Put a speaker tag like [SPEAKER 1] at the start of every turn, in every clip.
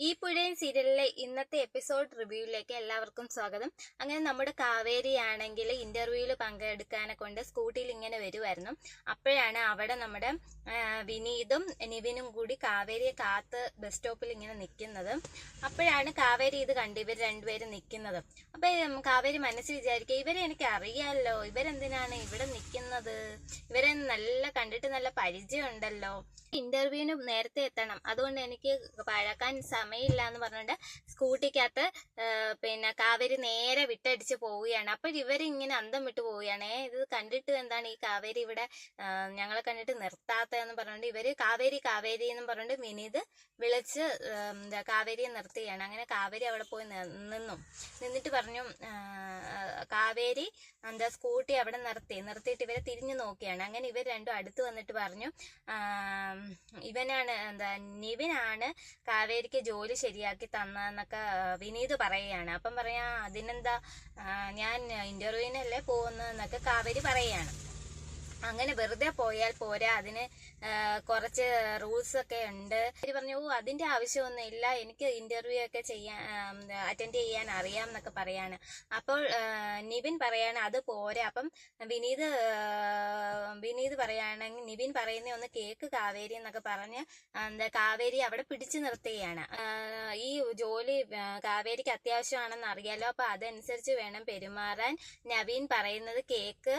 [SPEAKER 1] ഈ പുഴയും സീരിയലിലെ ഇന്നത്തെ എപ്പിസോഡ് റിവ്യൂയിലേക്ക് എല്ലാവർക്കും സ്വാഗതം. അങ്ങനെ നമ്മുടെ കാവേരി ആണെങ്കിൽ ഇന്റർവ്യൂവിൽ പങ്കെടുക്കാനെ കൊണ്ട് സ്കൂട്ടിയിൽ ഇങ്ങനെ വരുമായിരുന്നു. അപ്പോഴാണ് അവിടെ നമ്മുടെ വിനീതും നിവിനും കൂടി കാവേരിയെ കാത്ത് ബസ് സ്റ്റോപ്പിൽ ഇങ്ങനെ നിൽക്കുന്നത്. അപ്പോഴാണ് കാവേരി ഇത് കണ്ട് ഇവർ രണ്ടുപേരും നിൽക്കുന്നത്. അപ്പൊ കാവേരി മനസ്സിൽ വിചാരിക്കുക, ഇവരെ എനിക്ക് അറിയാമല്ലോ, ഇവരെന്തിനാണ് ഇവിടെ നിൽക്കുന്നത്, ഇവരെ കണ്ടിട്ട് നല്ല പരിചയം ഉണ്ടല്ലോ, ഇന്റർവ്യൂവിന് നേരത്തെ എത്തണം, അതുകൊണ്ട് എനിക്ക് പഴക്കാൻ സമയമില്ല എന്ന് പറഞ്ഞുകൊണ്ട് സ്കൂട്ടിക്കകത്ത് കാവേരി നേരെ വിട്ടടിച്ച് പോവുകയാണ്. അപ്പോൾ ഇവരിങ്ങനെ അന്തം വിട്ടു പോവുകയാണ്. ഇത് കണ്ടിട്ട് എന്താണ് ഈ കാവേരി ഇവിടെ ഞങ്ങളെ കണ്ടിട്ട് നിർത്താത്തതെന്ന് പറഞ്ഞുകൊണ്ട് ഇവര് കാവേരി കാവേരി എന്ന് പറഞ്ഞുകൊണ്ട് വിനീത് വിളിച്ച് കാവേരിയെ നിർത്തുകയാണ്. അങ്ങനെ കാവേരി അവിടെ പോയി നിന്നിട്ട് പറഞ്ഞു, കാവേരി സ്കൂട്ടി അവിടെ നിർത്തിയിട്ട് ഇവരെ തിരിഞ്ഞു നോക്കിയാണ്. അങ്ങനെ ഇവർ രണ്ടും അടുത്ത് വന്നിട്ട് പറഞ്ഞു, നിവിനാണ് കാവേരിക്ക് ജോലി ശരിയാക്കി തന്നതെന്നൊക്കെ വിനീത് പറയുകയാണ്. അപ്പം പറയാ, അതിനെന്താ, ഞാൻ ഇന്റർവ്യൂവിനല്ലേ പോകുന്നതെന്നൊക്കെ കാവേരി പറയുകയാണ്. അങ്ങനെ വെറുതെ പോയാൽ പോരാ, അതിന് കുറച്ച് റൂൾസ് ഒക്കെ ഉണ്ട്. പറഞ്ഞു, അതിന്റെ ആവശ്യമൊന്നും ഇല്ല, എനിക്ക് ഇന്റർവ്യൂ ഒക്കെ അറ്റൻഡ് ചെയ്യാൻ അറിയാം എന്നൊക്കെ പറയാണ്. അപ്പോൾ നിവിൻ പറയാണ് അത് പോരാ. അപ്പം വിനീത് പറയുകയാണെങ്കിൽ നിവിൻ പറയുന്ന ഒന്ന് കേക്ക് കാവേരി എന്നൊക്കെ പറഞ്ഞ് കാവേരി അവിടെ പിടിച്ചു നിർത്തുകയാണ്. ഈ ജോലി കാവേരിക്ക് അത്യാവശ്യമാണെന്ന് അറിയാലോ, അപ്പൊ അതനുസരിച്ച് വേണം പെരുമാറാൻ, നവീൻ പറയുന്നത് കേക്ക്,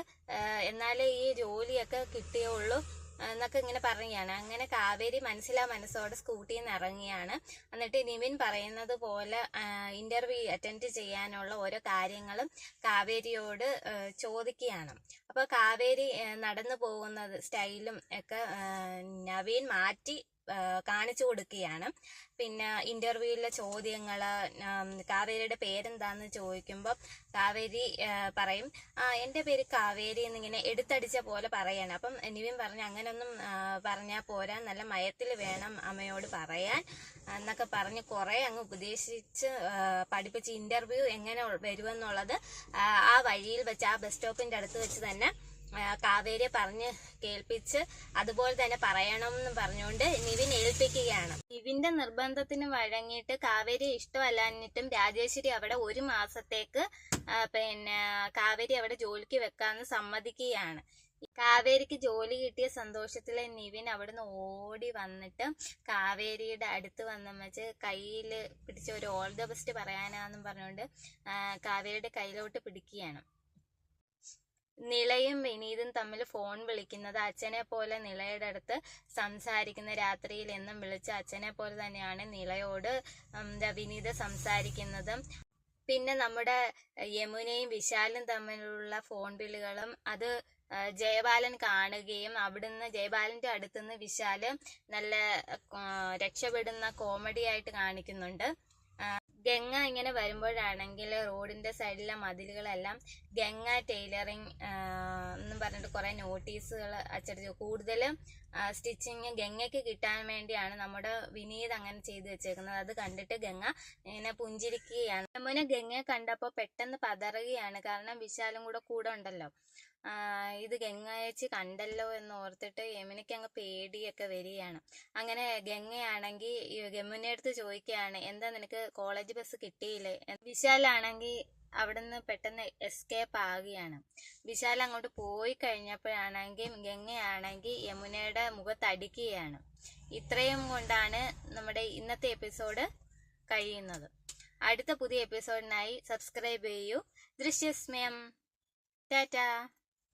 [SPEAKER 1] എന്നാലേ ഈ ജോലിയൊക്കെ കിട്ടിയുള്ളൂ എന്നൊക്കെ ഇങ്ങനെ പറയുകയാണ്. അങ്ങനെ കാവേരി മനസ്സോടെ സ്കൂട്ടിയിൽ നിന്ന് ഇറങ്ങിയാണ്. എന്നിട്ട് നിവിൻ പറയുന്നത് പോലെ ഇന്റർവ്യൂ അറ്റൻഡ് ചെയ്യാനുള്ള ഓരോ കാര്യങ്ങളും കാവേരിയോട് ചോദിക്കുകയാണ്. അപ്പൊ കാവേരി നടന്നു പോകുന്നത് സ്റ്റൈലും ഒക്കെ നവീൻ മാറ്റി കാണിച്ചു കൊടുക്കുകയാണ്. പിന്നെ ഇന്റർവ്യൂവിലെ ചോദ്യങ്ങള്, കാവേരിയുടെ പേരെന്താന്ന് ചോദിക്കുമ്പോൾ കാവേരി പറയും, എൻ്റെ പേര് കാവേരി എന്നിങ്ങനെ എടുത്തടിച്ച പോലെ പറയാണ്. അപ്പം നിവിൻ പറഞ്ഞു, അങ്ങനൊന്നും പറഞ്ഞാൽ പോരാ, നല്ല മയത്തിൽ വേണം അമ്മയോട് പറയാൻ എന്നൊക്കെ പറഞ്ഞ് കുറെ അങ്ങ് ഉപദേശിച്ച് പഠിപ്പിച്ച് ഇന്റർവ്യൂ എങ്ങനെ വരുമെന്നുള്ളത് ആ വഴിയിൽ വെച്ച്, ആ ബസ് സ്റ്റോപ്പിന്റെ അടുത്ത് വെച്ച് തന്നെ കാവേരിയെ പറഞ്ഞ് കേൾപ്പിച്ച് അതുപോലെ തന്നെ പറയണമെന്ന് പറഞ്ഞുകൊണ്ട് നിവിൻ ഏൽപ്പിക്കുകയാണ്. നിവിന്റെ നിർബന്ധത്തിന് വഴങ്ങിയിട്ട് കാവേരി ഇഷ്ടമല്ലാഞ്ഞിട്ടും രാജേശ്വരി അവിടെ 1 മാസത്തേക്ക് കാവേരി അവിടെ ജോലിക്ക് വെക്കാന്ന് സമ്മതിക്കുകയാണ്. കാവേരിക്ക് ജോലി കിട്ടിയ സന്തോഷത്തിലെ നിവിൻ അവിടുന്ന് ഓടി വന്നിട്ട് കാവേരിയുടെ അടുത്ത് വെച്ച് കയ്യിൽ പിടിച്ച് ഒരു ഓൾ ദ ബെസ്റ്റ് പറയാനാന്നും പറഞ്ഞുകൊണ്ട് കാവേരിയുടെ കയ്യിലോട്ട് പിടിക്കുകയാണ്. നിളയും വിനീതും തമ്മിൽ ഫോൺ വിളിക്കുന്നത്, അച്ഛനെ പോലെ നിളയുടെ അടുത്ത് സംസാരിക്കുന്ന, രാത്രിയിൽ എന്നും വിളിച്ച അച്ഛനെ പോലെ തന്നെയാണ് നിളയോട് വിനീത് സംസാരിക്കുന്നത്. പിന്നെ നമ്മുടെ യമുനയും വിശാലും തമ്മിലുള്ള ഫോൺ വിളികളും അത് ജയബാലൻ കാണുകയും അവിടുന്ന് ജയബാലന്റെ അടുത്തുനിന്ന് വിശാല് നല്ല രക്ഷപ്പെടുന്ന കോമഡി ആയിട്ട് കാണിക്കുന്നുണ്ട്. ഗംഗ ഇങ്ങനെ വരുമ്പോഴാണെങ്കിൽ റോഡിന്റെ സൈഡിലെ മതിലുകളെല്ലാം ഗംഗ ടൈലറിങ് എന്നും പറഞ്ഞിട്ട് കുറെ നോട്ടീസുകൾ അച്ചടിച്ചു. കൂടുതലും സ്റ്റിച്ചിങ് ഗംഗയ്ക്ക് കിട്ടാൻ വേണ്ടിയാണ് നമ്മുടെ വിനീത് അങ്ങനെ ചെയ്തു വെച്ചേക്കുന്നത്. അത് കണ്ടിട്ട് ഗംഗ ഇങ്ങനെ പുഞ്ചിരിക്കുകയാണ്. യമുന ഗംഗയെ കണ്ടപ്പോൾ പെട്ടെന്ന് പതറുകയാണ്. കാരണം വിശാലും കൂടെ ഉണ്ടല്ലോ. ഇത് ഗംഗയച്ചി കണ്ടല്ലോ എന്ന് ഓർത്തിട്ട് യമുനയ്ക്ക് അങ്ങ് പേടിയൊക്കെ വരികയാണ്. അങ്ങനെ ഗംഗയാണെങ്കിൽ യമുനയടുത്ത് ചോദിക്കുകയാണ്, എന്താ നിനക്ക് കോളേജ് ബസ് കിട്ടിയില്ലേ? വിശാലാണെങ്കിൽ അവിടുന്ന് പെട്ടെന്ന് എസ്കേപ്പ് ആകുകയാണ്. വിശാൽ അങ്ങോട്ട് പോയി കഴിഞ്ഞപ്പോഴാണെങ്കിൽ ഗംഗയാണെങ്കിൽ യമുനയുടെ മുഖത്തടിക്കുകയാണ്. ഇത്രയും കൊണ്ടാണ് നമ്മുടെ ഇന്നത്തെ എപ്പിസോഡ് കഴിയുന്നത്. അടുത്ത പുതിയ എപ്പിസോഡിനായി സബ്സ്ക്രൈബ് ചെയ്യൂ. ദൃശ്യസ്മയം. ടാറ്റാ.